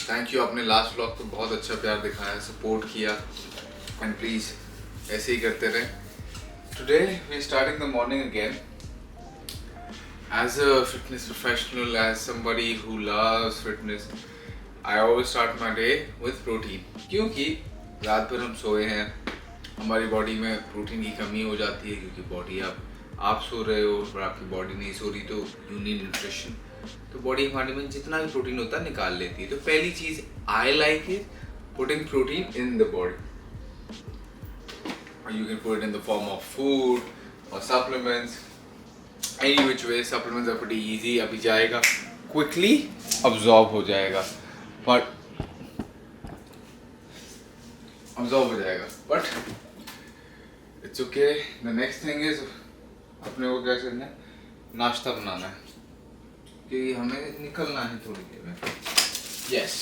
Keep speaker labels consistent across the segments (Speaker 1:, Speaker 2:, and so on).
Speaker 1: Thank you, आपने last vlog तो बहुत अच्छा प्यार दिखाया, सपोर्ट किया एंड प्लीज़ ऐसे ही करते रहें। Today we starting the morning again as a fitness professional, as somebody who loves fitness. I always start my day with protein, क्योंकि रात भर हम सोए हैं, हमारी बॉडी में प्रोटीन की कमी हो जाती है क्योंकि बॉडी आप सो रहे हो और आपकी बॉडी नहीं सो रही, तो यू नीड न्यूट्रिशन। तो बॉडी हमारे में जितना भी प्रोटीन होता है निकाल लेती है। तो पहली चीज़ I like is putting protein in the body. You can put it in the form of food और supplements, any which way. Supplements are pretty easy, अभी जाएगा क्विकली अब्जॉर्ब हो जाएगा, but it's okay. The next thing is अपने को क्या करना है, नाश्ता बनाना है क्योंकि हमें निकलना है थोड़ी देर में। यस,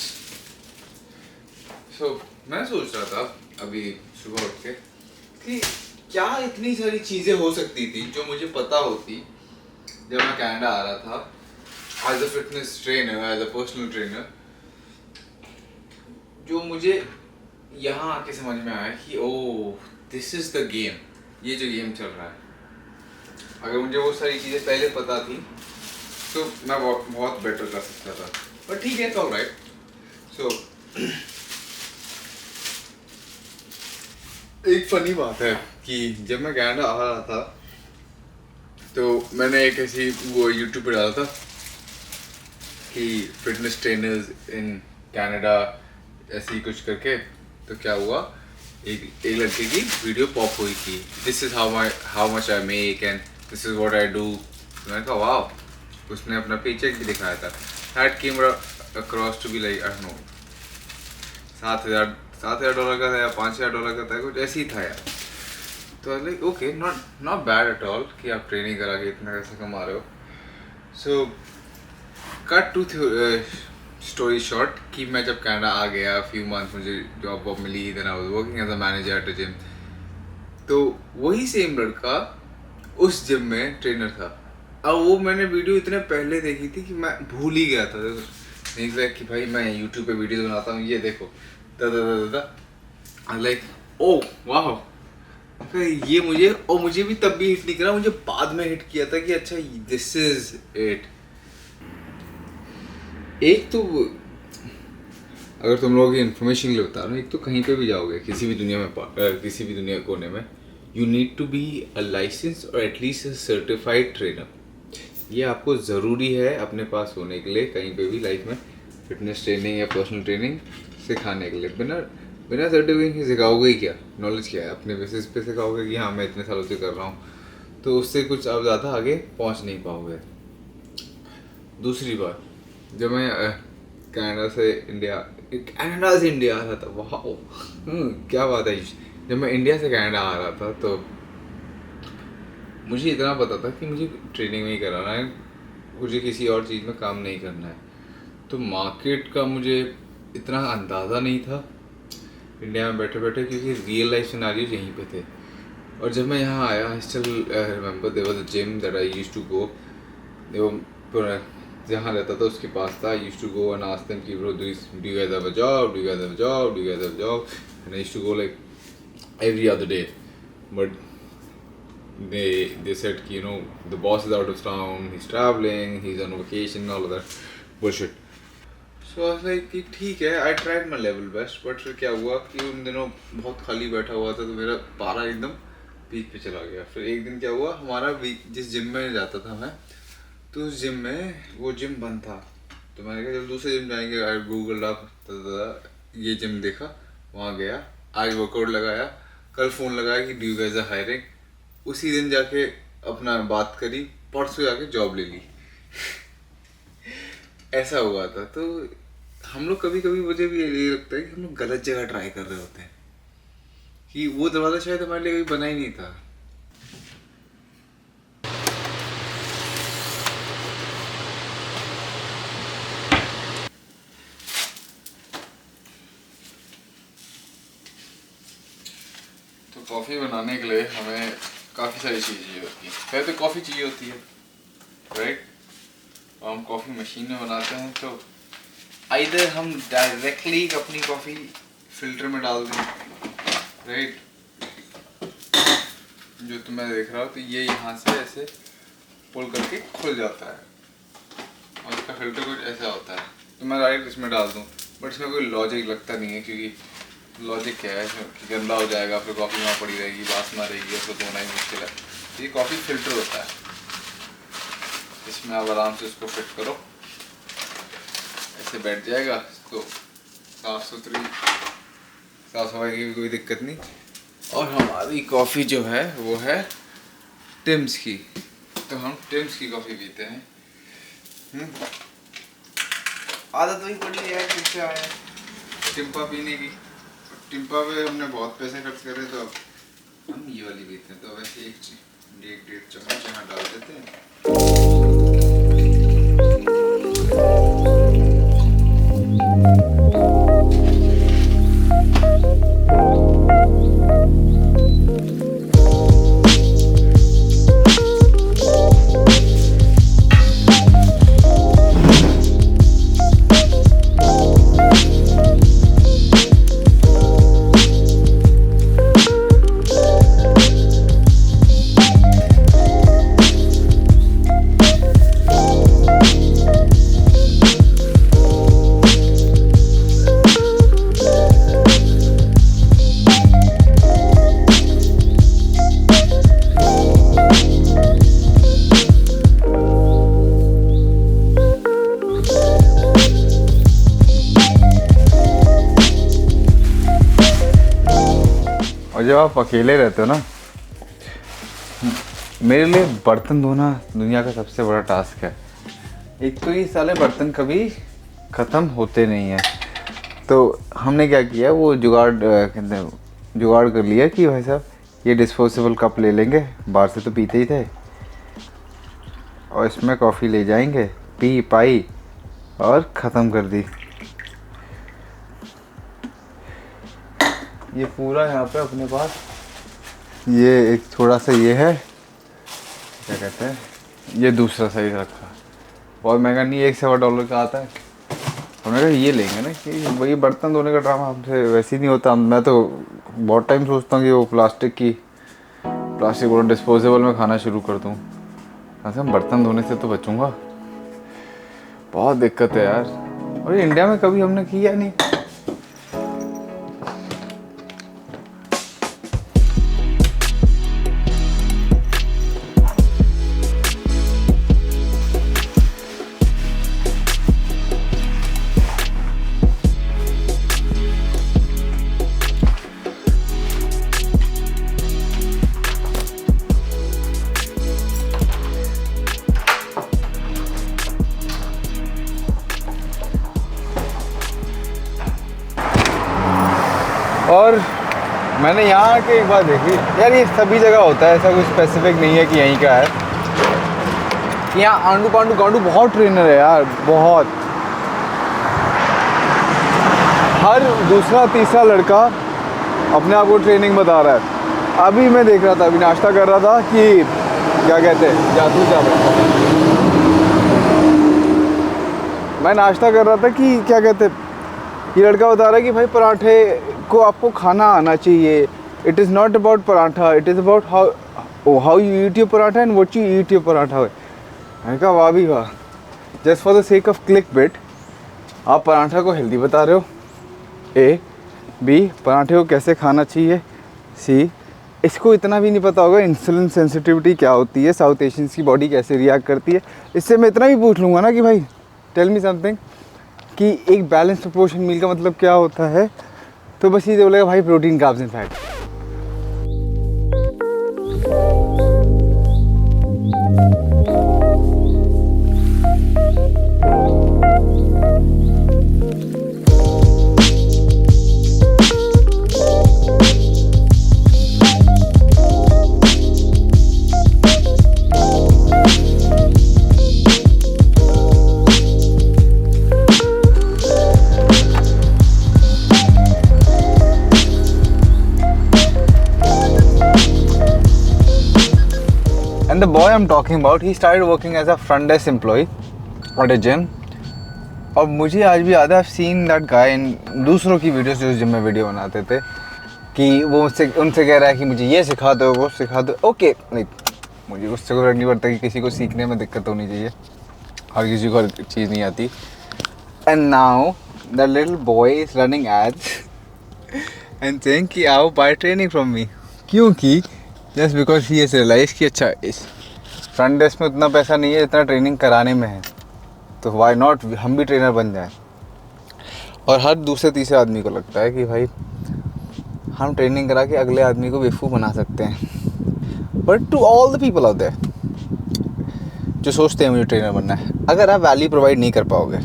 Speaker 1: सो मैं सोच रहा था अभी सुबह उठ के कि क्या इतनी सारी चीज़ें हो सकती थी जो मुझे पता होती जब मैं कनाडा आ रहा था as a fitness trainer, as a personal trainer, जो मुझे यहाँ आके समझ में आया कि oh this is the game, ये जो गेम चल रहा है। अगर मुझे वो सारी चीज़ें पहले पता थी तो मैं बहुत बेटर कर सकता था, पर ठीक है, तो राइट। सो एक फनी बात है कि जब मैं कनाडा आ रहा था तो मैंने एक ऐसी वो यूट्यूब पे डाला था कि फिटनेस ट्रेनर्स इन कनाडा ऐसे ही कुछ करके। तो क्या हुआ, एक लड़के की वीडियो पॉप हुई थी, this is how much I make and this is what I do. मैंने कहा वाह, उसने अपना पे चेक भी दिखाया था। That came across to be like I don't know $7,000 का था या $5,000 का था, कुछ ऐसे ही था यार। तो like okay, not bad at all कि आप ट्रेनिंग करा के इतना पैसा कमा रहे हो। So cut to story short कि मैं जब कनाडा आ गया, फ्यू मंथ मुझे जॉब वॉब मिली, then I was working as a manager at a gym. तो वही सेम लड़का उस जिम में ट्रेनर था। अब वो मैंने वीडियो इतने पहले देखी थी कि मैं भूल ही गया था। नहीं कि भाई मैं यूट्यूब पे वीडियोस बनाता हूँ, ये देखो दादा लाइक ओ वाह। ये मुझे भी तब भी हिट नहीं करा, मुझे बाद में हिट किया था कि अच्छा दिस इज इट। एक तो अगर तुम लोगों की इन्फॉर्मेशन के लिए बता रहा हूँ, एक तो कहीं पे भी जाओगे किसी भी दुनिया कोने में, you need to be a licence और एटलीस्ट अ सर्टिफाइड ट्रेनर। ये आपको ज़रूरी है अपने पास होने के लिए कहीं पे भी लाइफ में फिटनेस ट्रेनिंग या पर्सनल ट्रेनिंग सिखाने के लिए। बिना सर्टिफिकेट के सिखाओगे ही क्या, नॉलेज क्या है, अपने बेसिस पे सिखाओगे कि हाँ मैं इतने सालों से कर रहा हूँ, तो उससे कुछ आप ज़्यादा आगे पहुँच नहीं पाओगे। दूसरी बात, जब मैं कनाडा से इंडिया आ रहा था, वाह क्या बात है। जब मैं इंडिया से कनाडा आ रहा था तो मुझे इतना पता था कि मुझे ट्रेनिंग नहीं कराना है, मुझे किसी और चीज़ में काम नहीं करना है। तो मार्केट का मुझे इतना अंदाज़ा नहीं था इंडिया में बैठे बैठे, क्योंकि रियल लाइफ सिनेरियोस यहीं पे थे। और जब मैं यहाँ आया, I still remember there was a gym that I used to go. जहाँ रहता था उसके पास था, I used to go and ask them कि bro do you guys have a job, and I used to go like every other day, but they said you know the boss is out of town, he's traveling, he's on vacation, all of that bullshit. So I was like कि ठीक है, I tried my level best, but फिर क्या हुआ कि उन दिनों बहुत खाली बैठा हुआ था तो मेरा पारा एकदम पीक पे चला गया। फिर एक दिन क्या हुआ, हमारा जिस जिम में जाता था मैं, तो उस जिम में वो जिम बंद था। तो मैंने कहा जब दूसरे जिम जाएंगे, आई गूगल अप, ये जिम देखा, वहाँ गया, आज वर्कआउट लगाया, कल फ़ोन लगाया कि डू गाइस आर हायरिंग। उसी दिन जाके अपना बात करी, परसों जाके जॉब ले ली। ऐसा हुआ था। तो हम लोग कभी कभी, मुझे भी ये लगता है कि हम लोग गलत जगह ट्राई कर रहे होते हैं, कि वो दरवाज़ा शायद हमारे लिए कभी बना ही नहीं था। कॉफ़ी बनाने के लिए हमें काफ़ी सारी चीज़ें चाहिए होती है। पहले तो कॉफ़ी चाहिए होती है, राइट। और हम कॉफ़ी मशीन में बनाते हैं तो आइदर हम डायरेक्टली अपनी कॉफ़ी फिल्टर में डाल दें, राइट, जो तुम्हें देख रहा हो, तो ये यहाँ से ऐसे पुल करके खुल जाता है और इसका फिल्टर कुछ ऐसा होता है, तो मैं डायरेक्ट इसमें डाल दूँ, बट इसमें कोई लॉजिक लगता नहीं है, क्योंकि लॉजिक क्या है कि गंदा हो जाएगा, फिर कॉफ़ी वहाँ पड़ी रहेगी, वासना रहेगी, उसको धोना ही मुश्किल है। ये कॉफ़ी फिल्टर होता है, इसमें आप आराम से उसको फिट करो, ऐसे बैठ जाएगा, तो साफ़ सुथरी, साफ सफाई की भी कोई दिक्कत नहीं। और हमारी कॉफ़ी जो है वो है टिम्स की, तो हम टिम्स की कॉफ़ी पीते हैं। आदत वही पड़ी है यार, किससे आया टिम्पा पीने की, टिम्पा पे हमने बहुत पैसे खर्च करे, तो हम ये वाली पीते हैं। तो वैसे एक डेढ़ चम्मच यहाँ डाल देते हैं। और जब आप अकेले रहते हो ना, मेरे लिए बर्तन धोना दुनिया का सबसे बड़ा टास्क है। एक तो ये साले बर्तन कभी ख़त्म होते नहीं हैं, तो हमने क्या किया, वो जुगाड़ कर लिया कि भाई साहब ये डिस्पोजेबल कप ले लेंगे, बाहर से तो पीते ही थे, और इसमें कॉफ़ी ले जाएंगे, पी पाई और ख़त्म कर दी। ये पूरा यहाँ पे अपने पास ये एक थोड़ा सा ये है, क्या कहते हैं, ये दूसरा साइज रखा, बहुत महंगा नहीं, $1-1.25 का आता है। हमने कहा ये लेंगे ना, कि वही बर्तन धोने का ड्रामा हमसे वैसे ही नहीं होता। मैं तो बहुत टाइम सोचता हूँ कि वो प्लास्टिक वाला डिस्पोजेबल में खाना शुरू कर दूँ, ऐसे हम बर्तन धोने से तो बचूँगा। बहुत दिक्कत है यार, और इंडिया में कभी हमने किया नहीं। और मैंने यहाँ आके एक बात देखी यार, ये सभी जगह होता है, ऐसा कुछ स्पेसिफिक नहीं है कि यहीं का है। यहाँ आंडू पांडू गांडू बहुत ट्रेनर है यार, बहुत। हर दूसरा तीसरा लड़का अपने आप को ट्रेनिंग बता रहा है। अभी मैं देख रहा था, अभी नाश्ता कर रहा था कि क्या कहते हैं, जादू चावल, मैं नाश्ता कर रहा था कि क्या कहते हैं, ये लड़का बता रहा है कि भाई पराठे को आपको खाना आना चाहिए। It is not about paratha, it is about how you eat your paratha and what you eat your paratha. मैंने कहा वाह भी वाह, just for the sake of click bit आप पराठा को हेल्दी बता रहे हो, ए बी पराठे को कैसे खाना चाहिए, सी इसको इतना भी नहीं पता होगा इंसुलिन सेंसिटिविटी क्या होती है, साउथ एशियंस की बॉडी कैसे रिएक्ट करती है। इससे मैं इतना भी पूछ लूँगा ना कि भाई टेल मी समथिंग, कि एक बैलेंस प्रोपोर्शन मील का मतलब क्या होता है, तो बस ये बोलेगा भाई protein, carbs and fat. And the boy I'm talking about, he started working as a front desk employee at a gym. और मुझे आज भी याद है, आई सीन दैट गाय इन दूसरों की वीडियोस जो जिम में वीडियो बनाते थे कि वो उनसे कह रहा है कि मुझे ये सिखा दो वो सिखा दो। ओके लाइक मुझे उससे कोई फर्क नहीं पड़ता कि किसी को सीखने में दिक्कत होनी चाहिए, हर किसी को हर चीज़ नहीं आती। And now the little boy is running ads and saying कि आओ बाय ट्रेनिंग फ्रॉम मी, क्योंकि just because he has realise कि अच्छा इस फ्रंट डेस्क में उतना पैसा नहीं है जितना ट्रेनिंग कराने में है, तो वाई नॉट हम भी ट्रेनर बन जाएं। और हर दूसरे तीसरे आदमी को लगता है कि भाई हम ट्रेनिंग करा के अगले आदमी को बेवकूफ़ बना सकते हैं। But to all the people out there जो सोचते हैं मुझे ट्रेनर बनना है, अगर आप वैल्यू प्रोवाइड नहीं कर पाओगे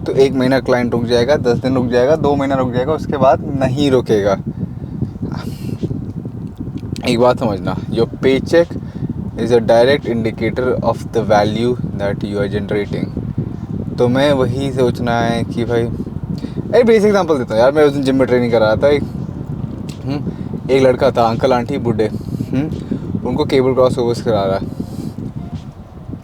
Speaker 1: तो 1 महीना क्लाइंट रुक जाएगा, 10 दिन रुक जाएगा, 2 महीना रुक जाएगा, उसके बाद नहीं रुकेगा। एक बात समझना, your pay cheque is a direct indicator of the value that you are generating. तो मैं वही सोचना है कि भाई एक बेसिक एग्जांपल देता हूँ यार। मैं उस दिन जिम में ट्रेनिंग कर रहा था, एक लड़का था, अंकल आंटी बूढ़े, उनको केबल क्रॉस ओवर्स करा रहा है।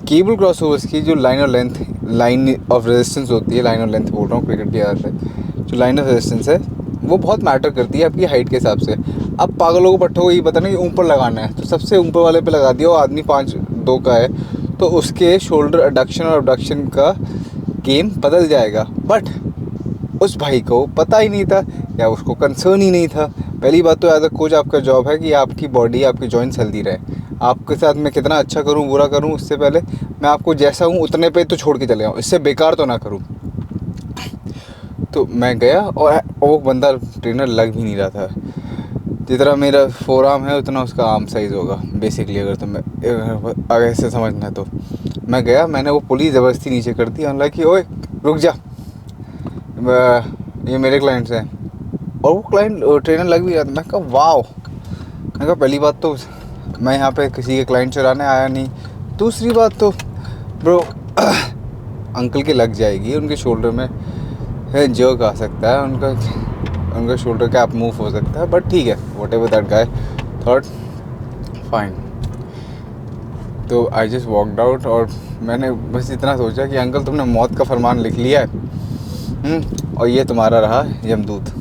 Speaker 1: केबल क्रॉस ओवर्स की जो लाइन ऑफ रेजिस्टेंस होती है, लाइन ऑफ लेंथ बोल रहा हूँ क्रिकेट की आदत है, जो लाइन ऑफ रेजिस्टेंस है वो बहुत मैटर करती है आपकी हाइट के हिसाब से। अब पागलों को पट्टों को ये पता नहीं ऊपर लगाना है, तो सबसे ऊपर वाले पे लगा दिया। वो आदमी 5'2" का है तो उसके शोल्डर अडक्शन और अबडक्शन का गेम बदल जाएगा। बट उस भाई को पता ही नहीं था या उसको कंसर्न ही नहीं था। पहली बात तो एज अ कोच आपका जॉब है कि आपकी बॉडी आपकी जॉइंट्स हेल्दी रहे। आपके साथ मैं कितना अच्छा करूं बुरा करूं, उससे पहले मैं आपको जैसा हूं उतने पे तो छोड़ के चले जाऊँ, इससे बेकार तो ना करूं। तो मैं गया और वो बंदा ट्रेनर लग भी नहीं रहा था। जितना मेरा फोर आर्म है उतना उसका आर्म साइज़ होगा बेसिकली, अगर तो मैं अगर ऐसे समझना है तो। मैं गया, मैंने वो पुली ज़बरदस्ती नीचे कर दी। हम कि ओए रुक जा, ये मेरे क्लाइंट्स हैं। और वो क्लाइंट ट्रेनर लग भी रहा था। मैं कहा वाओ, मैं कहा पहली बात तो मैं यहाँ पे किसी के क्लाइंट चुराने आया नहीं, दूसरी बात तो ब्रो अंकल के लग जाएगी, उनके शोल्डर में जर्क आ सकता है, उनका शोल्डर कैप मूव हो सकता है, बट ठीक है what ever that guy thought fine. तो आई जस्ट वॉकड आउट और मैंने बस इतना सोचा कि अंकल तुमने मौत का फरमान लिख लिया है, और ये तुम्हारा रहा यमदूत।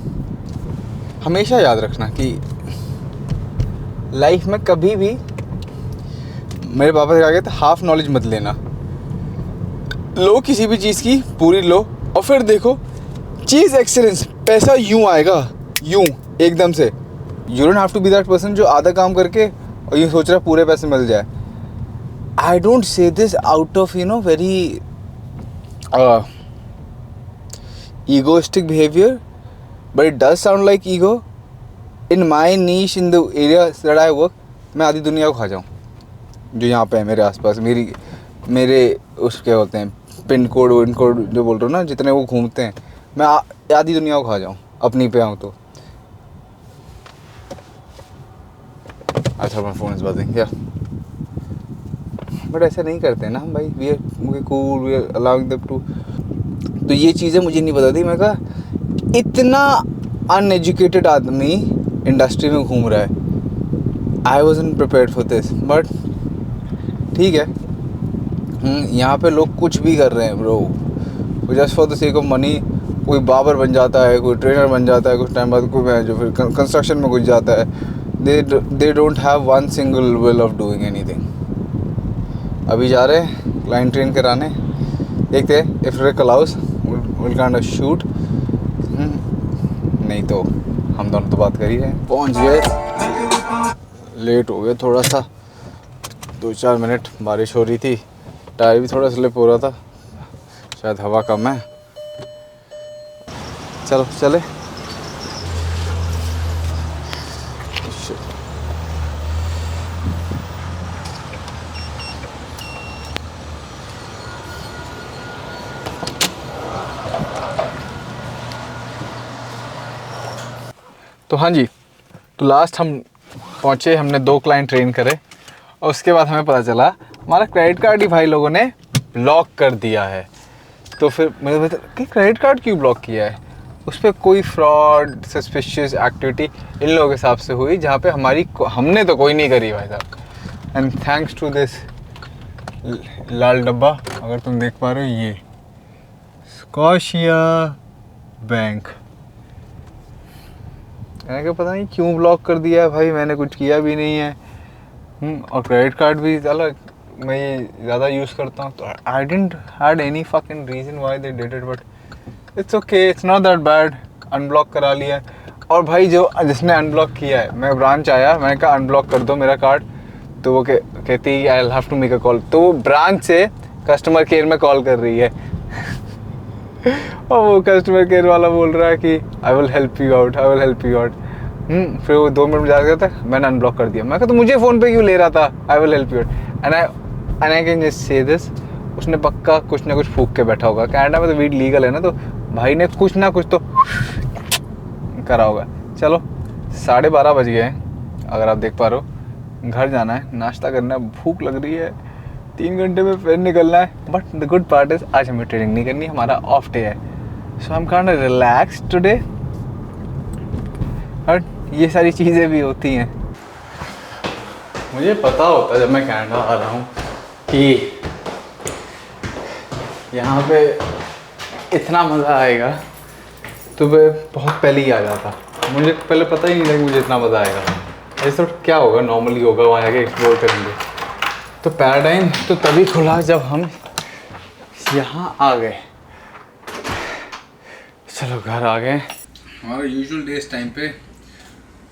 Speaker 1: हमेशा याद रखना कि लाइफ में कभी भी, मेरे पापा से कहा गया था, हाफ नॉलेज मत लेना। लो किसी भी चीज़ की पूरी लो और फिर देखो चीज़ एक्सीलेंस, पैसा यूं आएगा, यूं एकदम से। You don't have to be that person जो आधा काम करके और यूँ सोच रहा है पूरे पैसे मिल जाए। I don't say this out of very egoistic behavior, but it does sound like ego. In my niche, in the area that I work, मैं आधी दुनिया को खा जाऊँ जो यहाँ पे है मेरे आसपास। मेरे उस क्या होते हैं पिन कोड विन कोड जो बोल रहे हो ना, जितने वो घूमते हैं, मैं आधी दुनिया को खा जाऊँ अपनी पे आऊँ तो। अच्छा मैं फ़ोन इस बात क्या, बट ऐसा नहीं करते ना हम भाई। We are cool, we are allowing them to. तो ये चीज़ें मुझे नहीं पता थी। मैं कहा इतना अनएजुकेटेड आदमी इंडस्ट्री में घूम रहा है। आई वॉज़न्ट प्रिपेयर्ड फॉर दिस, बट ठीक है। यहाँ पे लोग कुछ भी कर रहे हैं bro, just for the sake of money. कोई बाबर बन जाता है, कोई ट्रेनर बन जाता है, कुछ टाइम बाद कोई जो फिर कंस्ट्रक्शन में घुस जाता है। They don't have one single will of doing anything. अभी जा रहे हैं क्लाइंट ट्रेन कराने, देखते हैं if Rick allows will kind of shoot, नहीं तो हम दोनों तो बात कर ही रहे हैं। पहुंच गए, लेट हो गए थोड़ा सा, 2-4 मिनट। बारिश हो रही थी, टायर भी थोड़ा स्लिप हो रहा था, शायद हवा कम है। चलो चले। तो हाँ जी, तो लास्ट हम पहुँचे, हमने 2 क्लाइंट ट्रेन करे और उसके बाद हमें पता चला हमारा क्रेडिट कार्ड ही भाई लोगों ने ब्लॉक कर दिया है। तो फिर मैंने बताया कि क्रेडिट कार्ड क्यों ब्लॉक किया है। उस पर कोई फ्रॉड सस्पिशियस एक्टिविटी इन लोगों के हिसाब से हुई, जहाँ पे हमने तो कोई नहीं करी भाई साहब। एंड थैंक्स टू दिस लाल डब्बा, अगर तुम देख पा रहे हो, स्कॉशिया बैंक। मैंने कहा पता नहीं क्यों ब्लॉक कर दिया है भाई, मैंने कुछ किया भी नहीं है। और क्रेडिट कार्ड भी अलग मैं ज़्यादा यूज़ करता हूँ, तो I didn't had any fucking reason why they did it, but it's okay, it's not that bad. Unblock करा लिया है। और भाई जिसने अनब्लॉक किया है, मैं ब्रांच आया, मैंने कहा अनब्लॉक कर दो मेरा कार्ड, तो वो कहती I will have to make a call. तो वो ब्रांच से कस्टमर केयर में कॉल कर रही है और वो कस्टमर केयर वाला बोल रहा है कि I will help you out, I will help you out. फिर वो 2 मिनट में जा कहता है मैंने अनब्लॉक कर दिया। मैं कहा तो मुझे फ़ोन पे क्यों ले रहा था, I will help you out. And I can just say this, उसने पक्का कुछ ना कुछ फूक के बैठा होगा। कनाडा में तो वीड लीगल है ना, तो भाई ने कुछ ना कुछ तो करा होगा। चलो 12:30 बज गए हैं, अगर आप देख पा रहे हो। घर जाना है, नाश्ता करना है, भूख लग रही है, 3 घंटे में फिर निकलना है। But the good part is आज हमें ट्रेनिंग नहीं करनी, हमारा ऑफ डे है, so I am kind of relax today. But ये सारी चीज़ें भी होती हैं। मुझे पता होता जब मैं कनाडा आ रहा हूँ कि यहाँ पे इतना मज़ा आएगा, तो मैं बहुत पहले ही आ जाता। मुझे पहले पता ही नहीं था कि मुझे इतना मज़ा आएगा। ऐसा क्या होगा, नॉर्मली होगा, वहाँ आके एक्सप्लोर करेंगे। तो पैराडाइम तो तभी खुला जब हम यहाँ आ गए। चलो घर आ गए। हमारा यूजुअल डे इस टाइम पे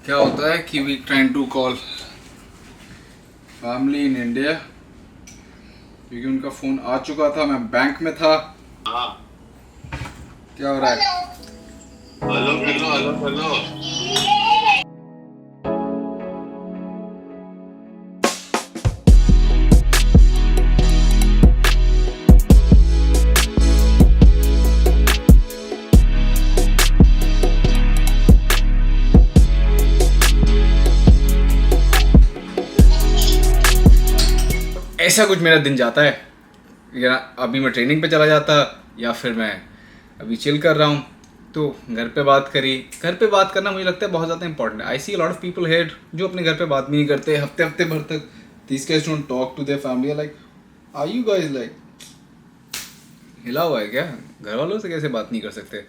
Speaker 1: क्या होता है कि we trying to call family in India, क्योंकि उनका फ़ोन आ चुका था, मैं बैंक में था।
Speaker 2: हाँ।
Speaker 1: क्या हो रहा है?
Speaker 2: Hello hello hello hello.
Speaker 1: ऐसा कुछ मेरा दिन जाता है, या अभी मैं ट्रेनिंग पे चला जाता, या फिर मैं अभी चिल कर रहा हूँ। तो घर पे बात करी। घर पे बात करना मुझे लगता है बहुत ज़्यादा इंपॉर्टेंट है। I see a lot of people here जो अपने घर पे बात भी नहीं करते हफ्ते हफ्ते भर तक। These guys don't talk to their family. Like are you guys like हिला हुआ है क्या? घर वालों से कैसे बात नहीं कर सकते?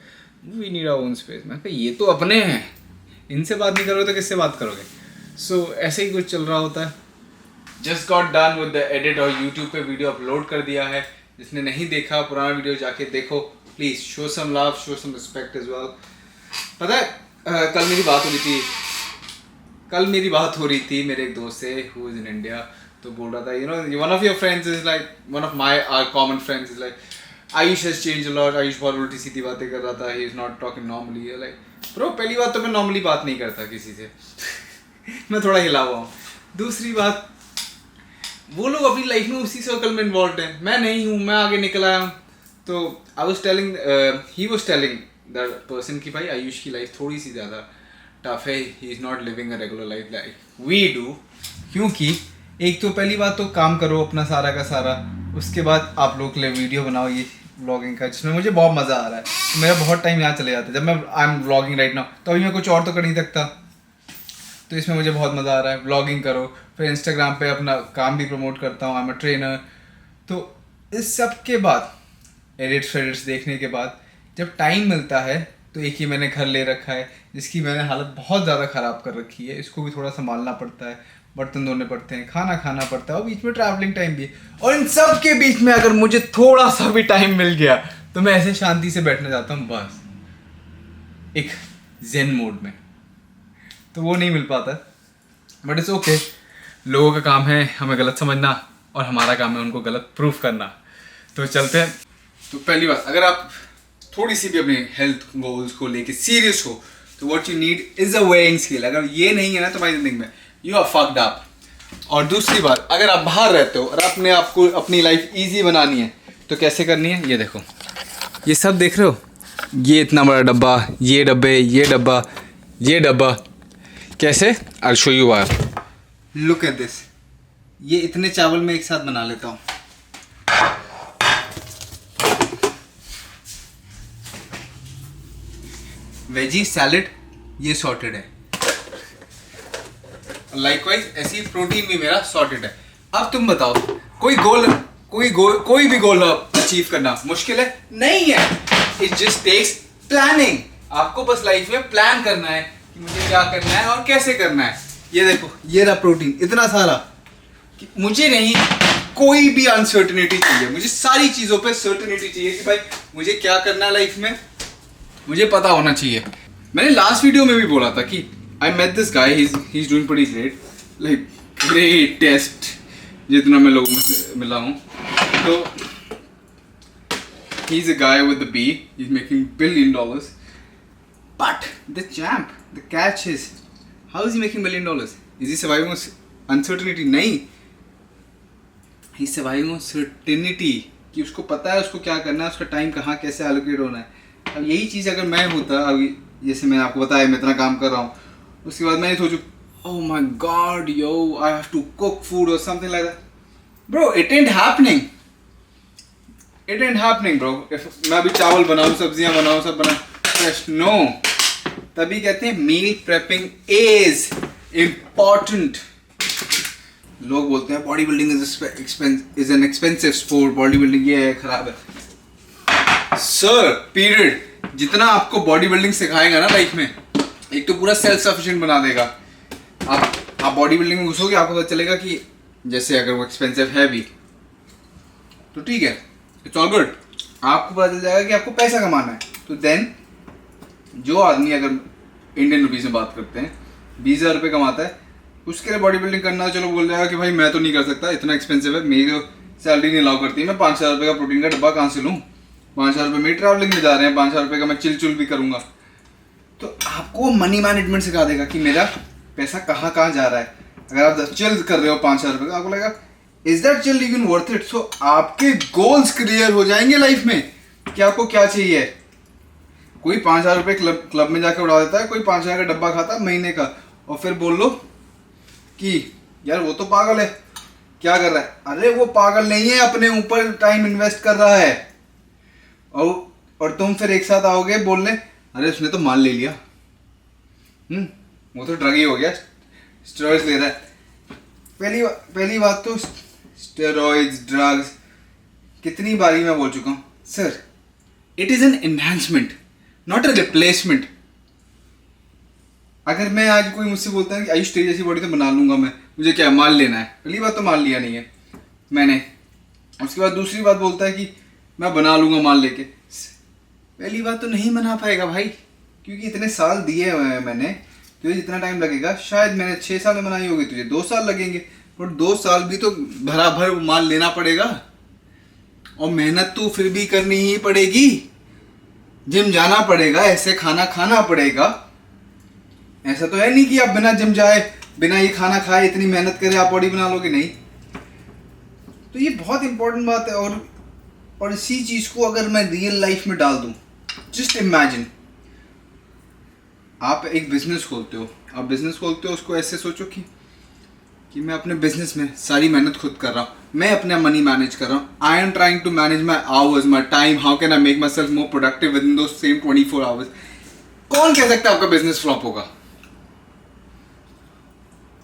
Speaker 1: We need our own space. मैं कहा ये तो अपने हैं, इनसे बात नहीं करोगे तो किससे बात करोगे? सो ऐसे ही कुछ चल रहा होता है। Just got done with the edit और यूट्यूब पे वीडियो अपलोड कर दिया है। जिसने नहीं देखा पुराना वीडियो जाके देखो प्लीज़। Show some love, show some respect as well. पता है कल मेरी बात हो रही थी मेरे एक दोस्त से हु इज़ इन इंडिया। तो बोल रहा था you know one of your friends is like one of my are common friends is like Ayush has change a lot. Ayush बहुत उल्टी सीधी बातें कर रहा था। He is not talking normally. Like bro पहली बात तो मैं नॉर्मली बात नहीं करता किसी से मैं थोड़ा हिला हुआ हूँ। दूसरी बात, वो लोग अपनी लाइफ में उसी सर्कल में इन्वॉल्व हैं, मैं नहीं हूँ, मैं आगे निकल आया हूँ। तो I was telling he was telling the person कि भाई आयुष की लाइफ थोड़ी सी ज़्यादा टफ है। He is not living a regular life like we do. क्योंकि एक तो पहली बात तो काम करो अपना सारा का सारा, उसके बाद आप लोग के लिए वीडियो बनाओ ये व्लॉगिंग का, जिसमें मुझे बहुत मज़ा आ रहा है। तो मेरा बहुत टाइम यहाँ चले जाता है। जब मैं I am vlogging right now, तो अभी मैं कुछ और तो कर नहीं सकता, तो इसमें मुझे बहुत मज़ा आ रहा है। व्लॉगिंग करो, फिर इंस्टाग्राम पे अपना काम भी प्रमोट करता हूँ, आई एम अ ट्रेनर। तो इस सब के बाद एडिट्स देखने के बाद जब टाइम मिलता है, तो एक ही मैंने घर ले रखा है जिसकी मैंने हालत बहुत ज़्यादा ख़राब कर रखी है। इसको भी थोड़ा संभालना पड़ता है, बर्तन धोने पड़ते हैं, खाना खाना पड़ता है, और बीच में ट्रैवलिंग टाइम भी है। और इन सब के बीच में अगर मुझे थोड़ा सा भी टाइम मिल गया तो मैं ऐसे शांति से बैठना चाहता हूँ, बस एक जेन मोड में। तो वो नहीं मिल पाता, बट इट्स ओके। लोगों का काम है हमें गलत समझना, और हमारा काम है उनको गलत प्रूफ करना। तो चलते हैं। तो पहली बात, अगर आप थोड़ी सी भी अपने हेल्थ गोल्स को लेके सीरियस हो, तो what you need is a weighing scale. अगर ये नहीं है ना तुम्हारी जिंदगी में, यू आर फक्ड अप। और दूसरी बात, अगर आप बाहर रहते हो और अपने आप को अपनी लाइफ ईजी बनानी है, तो कैसे करनी है? ये देखो, ये सब देख रहे हो, ये इतना बड़ा डब्बा, ये डब्बे, ये डब्बा, ये डब्बा, कैसे? I show you why. Look at this. ये इतने चावल मैं एक साथ बना लेता हूँ। वेजी सैलेड ये सॉर्टेड है, लाइकवाइज ऐसी प्रोटीन भी मेरा सॉर्टेड है। अब तुम बताओ, कोई भी गोल अचीव करना मुश्किल है? नहीं है।
Speaker 3: It just takes planning. आपको बस लाइफ में प्लान करना है कि मुझे क्या करना है और कैसे करना है। ये देखो, ये रहा प्रोटीन इतना सारा कि मुझे नहीं कोई भी अनसर्टेनिटी चाहिए, मुझे सारी चीज़ों पे सर्टेनिटी चाहिए कि भाई मुझे क्या करना है लाइफ में, मुझे पता होना चाहिए। मैंने लास्ट वीडियो में भी बोला था कि I met this guy, he is doing pretty great, like great test जितना मैं लोगों से मिला हूँ। तो he is a guy with the B, he's making $1 billion, but the champ, the catch is, how is he making $1 billion? Is he surviving on uncertainty? नहीं, he's surviving on certainty कि उसको पता है उसको क्या करना है, उसका टाइम कहाँ कैसे एलोकेट होना है। अब यही चीज़ अगर मैं होता, अभी जैसे मैंने आपको बताया मैं इतना काम कर रहा हूँ, उसके बाद मैंने सोचू oh my god yo I have to cook food or something like that, bro it ain't happening, it ain't happening bro। मैं अभी चावल बनाऊँ, सब्जियाँ बनाऊँ, सब बनाऊँ, नो। तभी कहते हैं मील प्रेपिंग इज इम्पॉर्टेंट। लोग बोलते हैं body building is an expensive sport, body building ये है, खराब है। सर पीरियड, जितना आपको बॉडी बिल्डिंग सिखाएगा ना लाइफ में, एक तो पूरा सेल्फ सफिशिएंट बना देगा। आप बॉडी बिल्डिंग में घुसोगे, आपको पता चलेगा कि जैसे अगर वो एक्सपेंसिव है भी तो ठीक है, इट्स ऑल गुड, आपको पता चल जाएगा कि आपको पैसा कमाना है। तो देन जो आदमी अगर इंडियन रुपीज में बात करते हैं 20,000 रुपये कमाता है, उसके लिए बॉडी बिल्डिंग करना, चलो बोल जाएगा कि भाई मैं तो नहीं कर सकता, इतना एक्सपेंसिव है, मेरी तो सैलरी नहीं अलाउ करती, मैं 5,000 रुपये का प्रोटीन का डब्बा कहाँ से लूँ, 5,000 रुपये मेरी ट्रैवलिंग में जा रहे हैं, 5,000 रुपये का मैं चिल भी करूँगा। तो आपको मनी मैनेजमेंट सिखा देगा कि मेरा पैसा कहाँ कहाँ जा रहा है। अगर आप चिल कर रहे हो 5,000 रुपये का, आपको लगेगा is that chill even worth it. So आपके गोल्स क्लियर हो जाएंगे लाइफ में कि आपको क्या चाहिए। कोई 5,000 रुपये क्लब में जाकर उड़ा देता है, कोई 5,000 का डब्बा खाता है महीने का, और फिर बोल लो कि यार वो तो पागल है, क्या कर रहा है। अरे वो पागल नहीं है, अपने ऊपर टाइम इन्वेस्ट कर रहा है। और तुम फिर एक साथ आओगे बोलने अरे उसने तो मान ले लिया, वो तो ड्रग ही हो गया, स्टेरॉइड्स ले रहा है। पहली बात तो स्टेरॉइड्स, ड्रग्स, कितनी बारी मैं बोल चुका हूँ sir, it is an enhancement not a replacement. अगर मैं आज कोई मुझसे बोलता है कि आयुष तेरी जैसी बॉडी तो बना लूंगा मैं, मुझे क्या माल लेना है, पहली बात तो माल लिया नहीं है मैंने। उसके बाद दूसरी बात बोलता है कि मैं बना लूंगा माल लेके, पहली बात तो नहीं बना पाएगा भाई, क्योंकि इतने साल दिए हुए हैं मैंने, तुझे जितना टाइम लगेगा शायद मैंने 6 साल में बनाई होगी, तुझे 2 साल लगेंगे, और 2 साल भी तो भराभर माल लेना पड़ेगा, और मेहनत तो फिर भी करनी ही पड़ेगी, जिम जाना पड़ेगा, ऐसे खाना खाना पड़ेगा। ऐसा तो है नहीं कि आप बिना जिम जाए, बिना ये खाना खाए, इतनी मेहनत करे आप बॉडी बना लोगे, नहीं। तो ये बहुत इंपॉर्टेंट बात है। और इसी चीज को अगर मैं रियल लाइफ में डाल दूं, जस्ट इमेजिन आप एक बिजनेस खोलते हो, उसको ऐसे सोचो कि मैं अपने बिजनेस में सारी मेहनत खुद कर रहा हूँ, मैं अपना मनी मैनेज कर रहा हूँ, I am trying to manage my hours, my time, how can I make myself more productive within the same 24 hours. कौन कह सकता है आपका बिजनेस फ्लॉप होगा?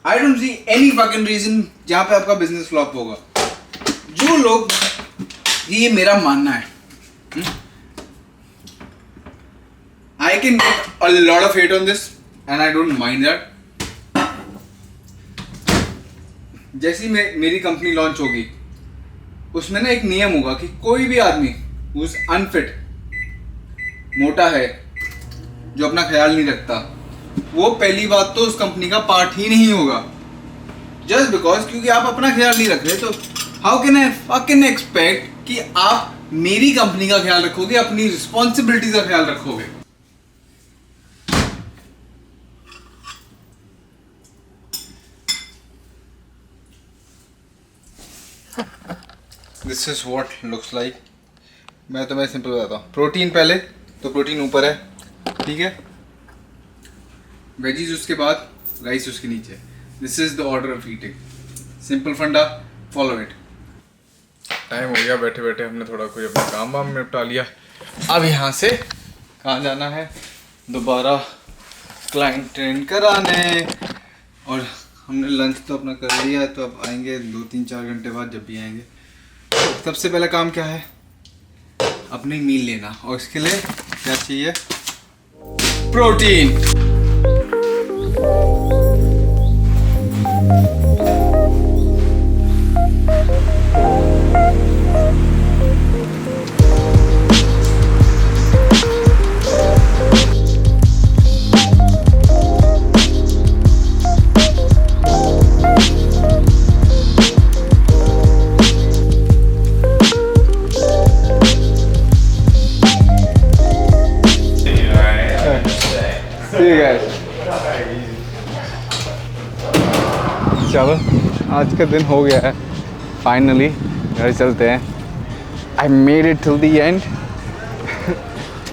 Speaker 3: I don't see any fucking reason जहां पे आपका बिजनेस फ्लॉप होगा। जो लोग, ये मेरा मानना है, I can get a lot of hate on this and I don't mind that. जैसी मेरी कंपनी लॉन्च होगी, उसमें ना एक नियम होगा कि कोई भी आदमी who's unfit, मोटा है, जो अपना ख्याल नहीं रखता, वो पहली बात तो उस कंपनी का पार्ट ही नहीं होगा। जस्ट बिकॉज क्योंकि आप अपना ख्याल नहीं रख रहे, तो how can I fucking expect कि आप मेरी कंपनी का ख्याल रखोगे, अपनी रिस्पॉन्सिबिलिटी का ख्याल रखोगे। This is what looks like. मैं तुम्हें सिंपल बताता हूँ, प्रोटीन पहले, तो प्रोटीन ऊपर है, ठीक है, वेजीज उसके बाद, राइस उसके नीचे। This is the order of eating, simple फंडा, फॉलो इट। टाइम हो गया, बैठे बैठे हमने थोड़ा कोई अपना काम वाम निपटा लिया। अब यहाँ से कहाँ जाना है? दोबारा क्लाइंट ट्रेन कराने, और हमने लंच तो अपना कर लिया है, तो अब आएंगे 2-3-4 घंटे बाद, जब भी आएंगे। सबसे पहला काम क्या है? अपनी मील लेना, और इसके लिए क्या चाहिए? प्रोटीन। चलो आज का दिन हो गया है, फाइनली घर चलते हैं। I made it till the end.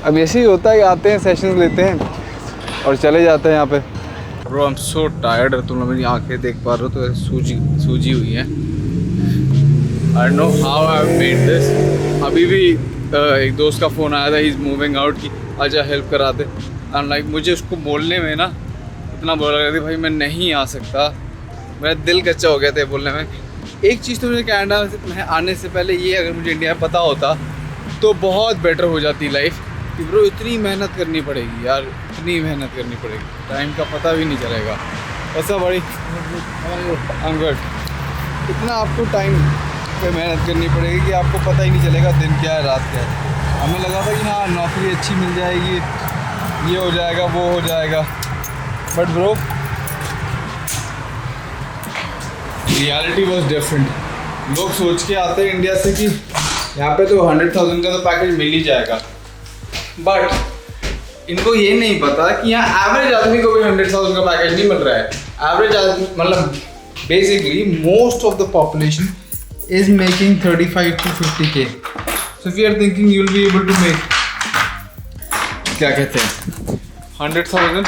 Speaker 3: अब ऐसे ही होता है कि आते हैं, सेशंस लेते हैं और चले जाते हैं यहाँ पे। Bro I am so tired. तुम लोग मेरी आंखें देख पा रहे हो तो सूजी हुई है। I know how I made this. अभी भी एक दोस्त का फ़ोन आया था, ही इज़ मूविंग आउट, की आजा हेल्प कराते। एंड लाइक मुझे उसको बोलने में ना इतना बुरा लगा था, भाई मैं नहीं आ सकता, मेरा दिल कच्चा हो गया था बोलने में। एक चीज़ तो मुझे कनाडा में आने से पहले ये, अगर मुझे इंडिया में पता होता तो बहुत बेटर हो जाती लाइफ, कि ब्रो इतनी मेहनत करनी पड़ेगी यार, इतनी मेहनत करनी पड़ेगी, टाइम का पता भी नहीं चलेगा। ऐसा बड़ी अंगड़ इतना आपको टाइम पे मेहनत करनी पड़ेगी कि आपको पता ही नहीं चलेगा दिन क्या है रात क्या है। हमें लगा था कि हाँ नौकरी अच्छी मिल जाएगी, ये हो जाएगा वो हो जाएगा, but bro reality was different. लोग सोच के आते हैं इंडिया से कि यहाँ पे तो 100,000 का तो पैकेज मिल ही जाएगा, बट इनको ये नहीं पता कि यहाँ एवरेज आदमी को भी 100,000 का पैकेज नहीं मिल रहा है। एवरेज आदमी मतलब basically most of the population is making 35 to 50K। So if you are thinking you will be able to make, क्या कहते हैं, 100,000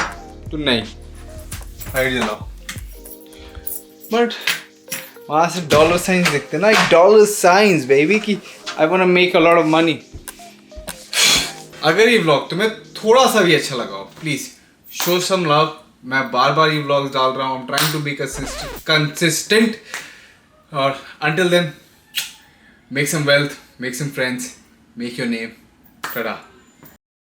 Speaker 3: तो नहीं, साइड चलाओ। बट वहाँ से डॉलर साइंस देखते ना, एक डॉलर साइंस बेबी की I want to make a lot of money. अगर ये व्लॉग तुम्हें थोड़ा सा भी अच्छा लगा हो, प्लीज शो सम लव। मैं बार बार ये व्लॉग्स डाल रहा हूँ, ट्राइंग टू बी कंसिस्टेंट। और until then, make some wealth, make some friends, make your name. Ta-da.